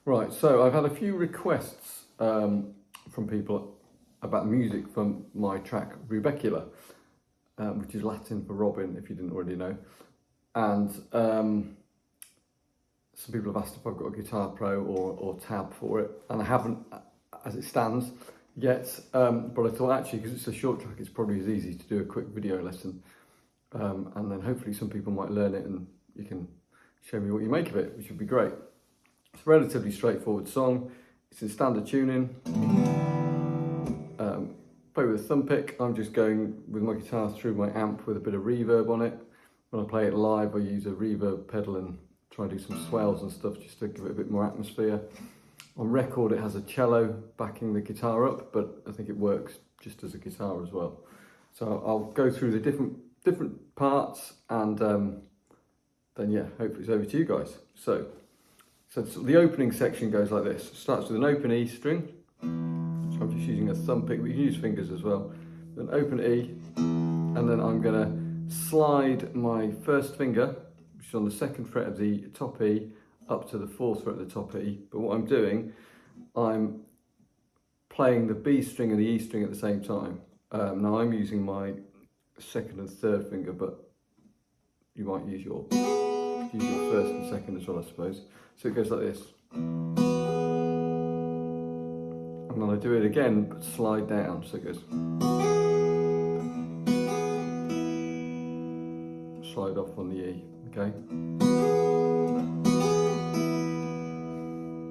Right, so I've had a few requests from people about music from my track Rubecula, which is Latin for Robin, if you didn't already know. And some people have asked if I've got a Guitar Pro or tab for it, and I haven't, as it stands, yet. But I thought actually, because it's a short track, it's probably as easy to do a quick video lesson, and then hopefully some people might learn it, and you can show me what you make of it, which would be great. It's a relatively straightforward song. It's in standard tuning. Play with a thumb pick. I'm just going with my guitar through my amp with a bit of reverb on it. When I play it live, I use a reverb pedal and try and do some swells and stuff just to give it a bit more atmosphere. On record, it has a cello backing the guitar up, but I think it works just as a guitar as well. So I'll go through the different parts, and then yeah, hopefully it's over to you guys. So the opening section goes like this. It starts with an open E string. So I'm just using a thumb pick, but you can use fingers as well. Then open E, and then I'm gonna slide my first finger, which is on the second fret of the top E, up to the fourth fret of the top E. But what I'm doing, I'm playing the B string and the E string at the same time. Now I'm using my second and third finger, but you might use your first and second as well, I suppose. So it goes like this. And then I do it again, but slide down, so it goes. Slide off on the E, okay?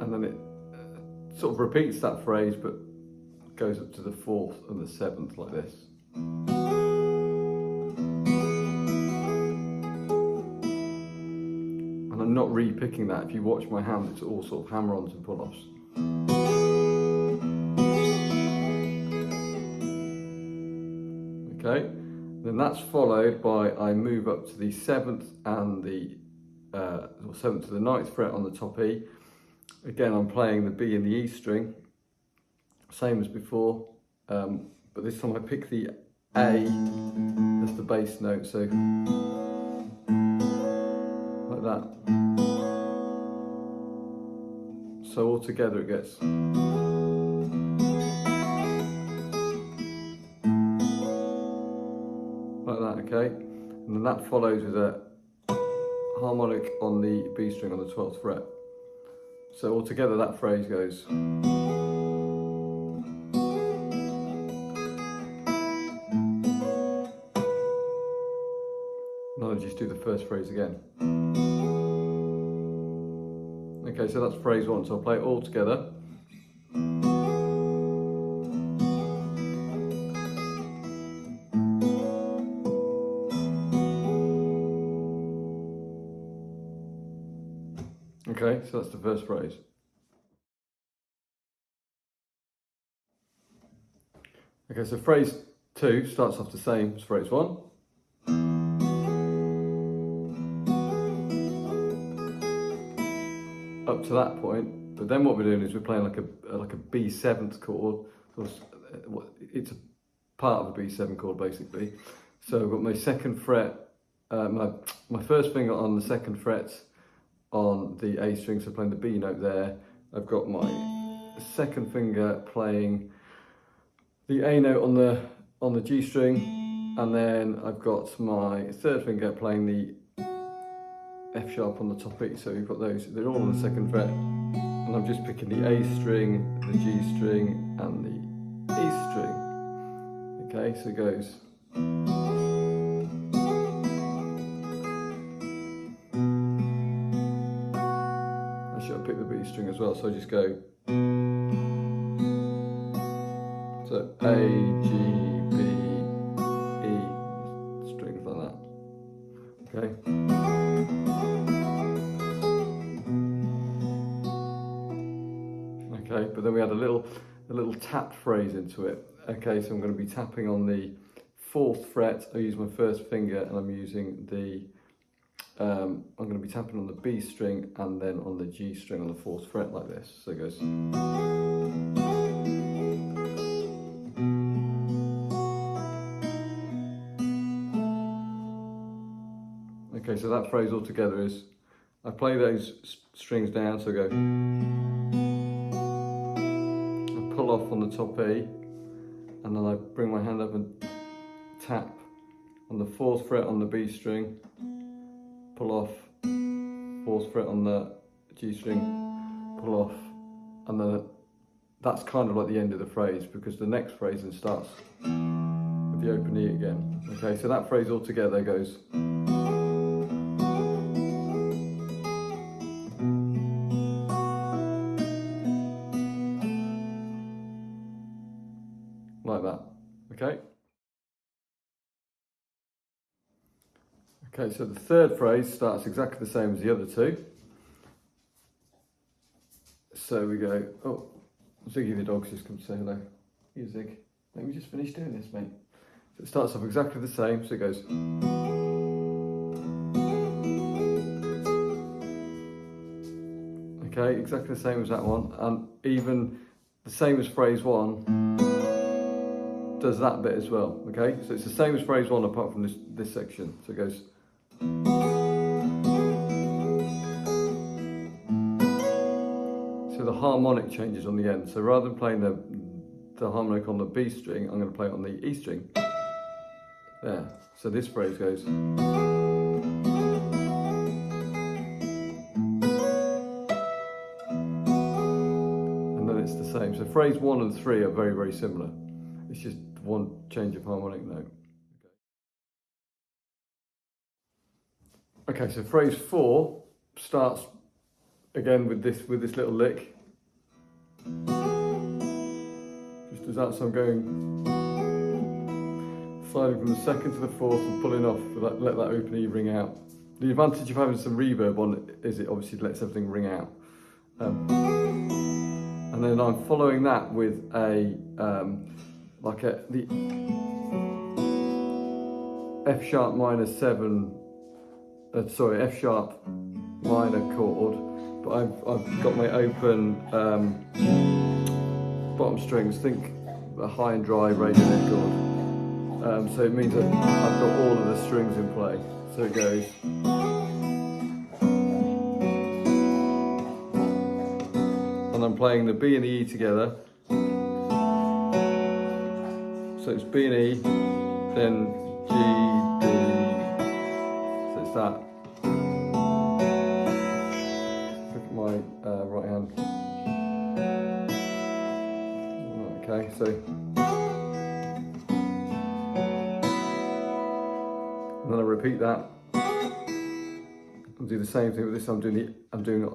And then it sort of repeats that phrase, but goes up to the fourth and the seventh like this. And I'm not re-picking that. If you watch my hand, it's all sort of hammer-ons and pull-offs. Okay, then that's followed by, I move up to the seventh and the seventh to the ninth fret on the top E. Again, I'm playing the B and the E string, same as before, but this time I pick the A as the bass note, so like that. So all together it gets. Like that, okay? And then that follows with a harmonic on the B string on the 12th fret. So all together that phrase goes. And I'll just do the first phrase again. Okay, so that's phrase one, so I'll play it all together. Okay, so that's the first phrase. Okay, so phrase two starts off the same as phrase one. Up to that point, but then what we're doing is we're playing like a B7th chord. It's a part of a B7 chord basically. So I've got my second fret, my first finger on the second fret on the A string, so playing the B note there. I've got my second finger playing the A note on the G string, and then I've got my third finger playing the F sharp on the top E. So you've got those, they're all on the second fret, and I'm just picking the A string, the G string, and the E string. Okay, so it goes. Actually, I'll pick the B string as well, so I just go. So A, G, B, E, strings like that. Okay. Okay, but then we add a little tap phrase into it. Okay, so I'm going to be tapping on the fourth fret. I use my first finger, and I'm using the. I'm going to be tapping on the B string and then on the G string on the fourth fret like this. So it goes. Okay, so that phrase all together is, I play those strings down, so I go. off on the top E, and then I bring my hand up and tap on the 4th fret on the B string, pull off, 4th fret on the G string, pull off, and then that's kind of like the end of the phrase, because the next phrase then starts with the open E again. Okay, so that phrase altogether goes. Like that, okay? Okay, so the third phrase starts exactly the same as the other two. So we go, oh, Ziggy the dog's just come to say hello. Here, Zig. Let me just finish doing this, mate. So it starts off exactly the same, so it goes. Okay, exactly the same as that one, and even the same as phrase 1 does that bit as well, okay? So it's the same as phrase 1 apart from this section. So it goes. So the harmonic changes on the end. So rather than playing the harmonic on the B string, I'm going to play it on the E string. There. So this phrase goes. And then it's the same. So phrase 1 and 3 are very, very similar. It's just one change of harmonic note. Okay, so phrase 4 starts again with this little lick. Just as that, so I'm going sliding from the 2nd to the 4th and pulling off, let that open E ring out. The advantage of having some reverb on it is it obviously lets everything ring out. And then I'm following that with the F sharp minor 7. F sharp minor chord, but I've got my open bottom strings. Think a high and dry Radiohead chord. So it means that I've got all of the strings in play. So it goes. And I'm playing the B and the E together. So it's B and E, then G, D. So it's that. Look at my right hand. Okay, so. And then I repeat that. I'll do the same thing with this. I'm doing it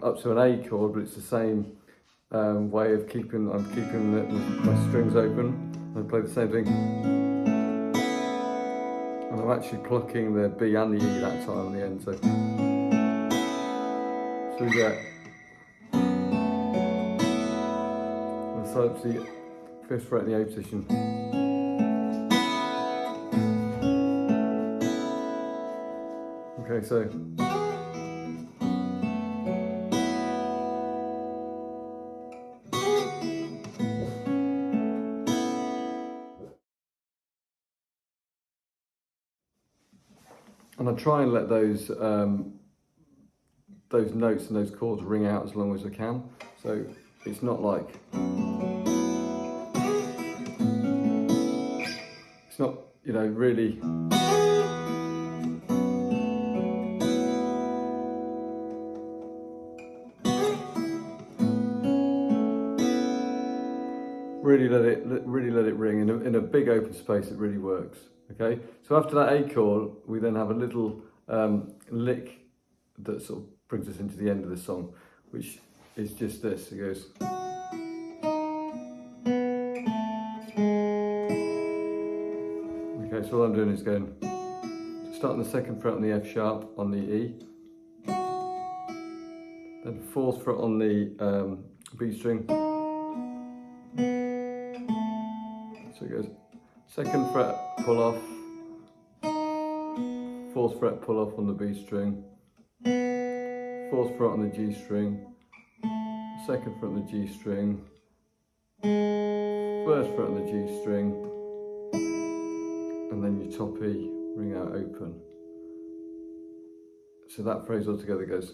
up to an A chord, but it's the same way of keeping. I'm keeping my strings open. I play the same thing. And I'm actually plucking the B and the E that time on the end. So we get. And so it's the 5th fret in the A position. Okay, so. And I try and let those notes and those chords ring out as long as I can. So it's not like, it's not, really. Really let it ring in a big open space. It really works. Okay. So after that A chord, we then have a little lick that sort of brings us into the end of the song, which is just this. It goes. Okay. So all I'm doing is going. Starting the 2nd fret on the F sharp on the E, then 4th fret on the B string. So it goes 2nd fret, pull off, 4th fret, pull off on the B string, 4th fret on the G string, 2nd fret on the G string, 1st fret on the G string, and then your top E, ring out open. So that phrase altogether goes.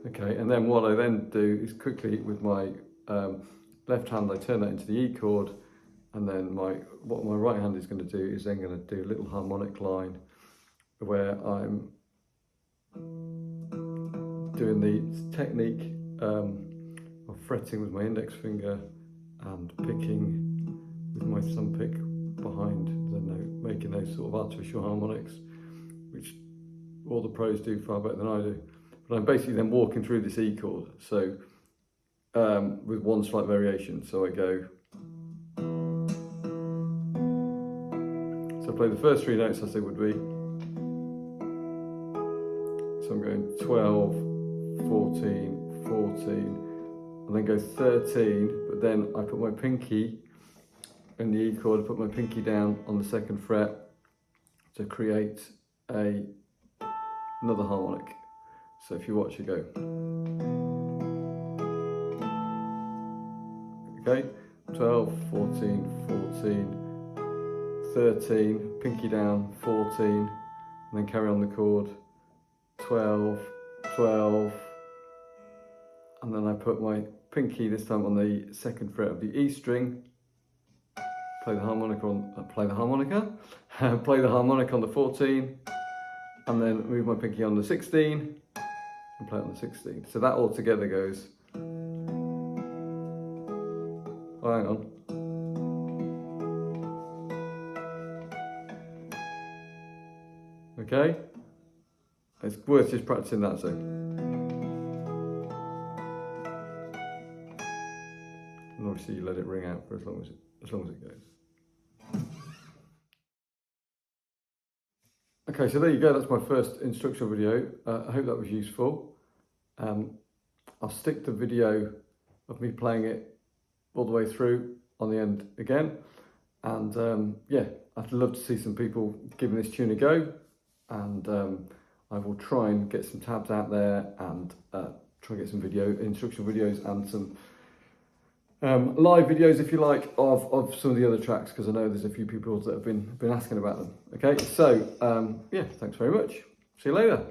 Okay, and then what I then do is quickly with my left hand, I turn that into the E chord, and then what my right hand is going to do is then going to do a little harmonic line where I'm doing the technique of fretting with my index finger and picking with my thumb pick behind the note, making those sort of artificial harmonics, which all the pros do far better than I do. But I'm basically then walking through this E chord, so with one slight variation. So I go, so I play the first three notes as they would be. So I'm going 12, 14, 14, and then go 13, but then I put my pinky in the E chord, I put my pinky down on the second fret to create another harmonic. So if you watch, you go. Okay, 12, 14, 14, 13, pinky down, 14, and then carry on the chord, 12, 12, and then I put my pinky this time on the second fret of the E string, play the harmonica on, play the harmonic on the 14, and then move my pinky on the 16, and play it on the 16. So that all together goes, oh, hang on. Okay, it's worth just practicing that. So, and obviously you let it ring out for as long as it goes. Okay, so there you go. That's my first instructional video. I hope that was useful. I'll stick the video of me playing it all the way through on the end again, and yeah, I'd love to see some people giving this tune a go, and I will try and get some tabs out there and try and get some instructional videos and some live videos, if you like, of some of the other tracks, because I know there's a few people that have been asking about them. Okay, so yeah, thanks very much. See you later.